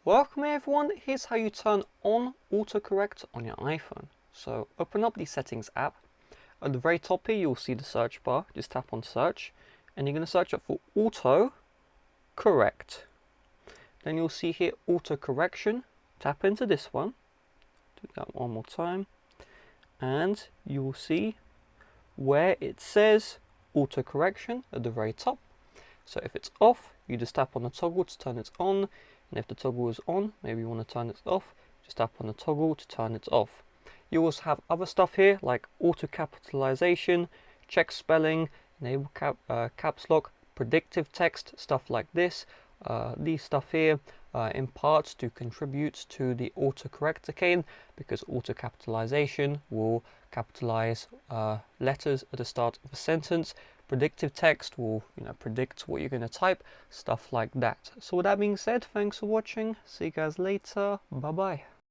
Welcome everyone, here's how you turn on autocorrect on your iPhone. So open up the settings app. At the very top here you'll see the search bar, just tap on search and you're going to search up for autocorrect. Then you'll see here auto correction, tap into this one, do that one more time and you'll see where it says auto correction at the very top. So if it's off, you just tap on the toggle to turn it on, and if the toggle is on, maybe you want to turn it off, just tap on the toggle to turn it off. You also have other stuff here like auto capitalization, check spelling, enable caps lock, predictive text, stuff like this. These stuff here in parts to contribute to the autocorrect again, because auto capitalization will capitalize letters at the start of a sentence. Predictive text will predict what you're going to type, stuff like that. So with that being said, thanks for watching, see you guys later, bye bye.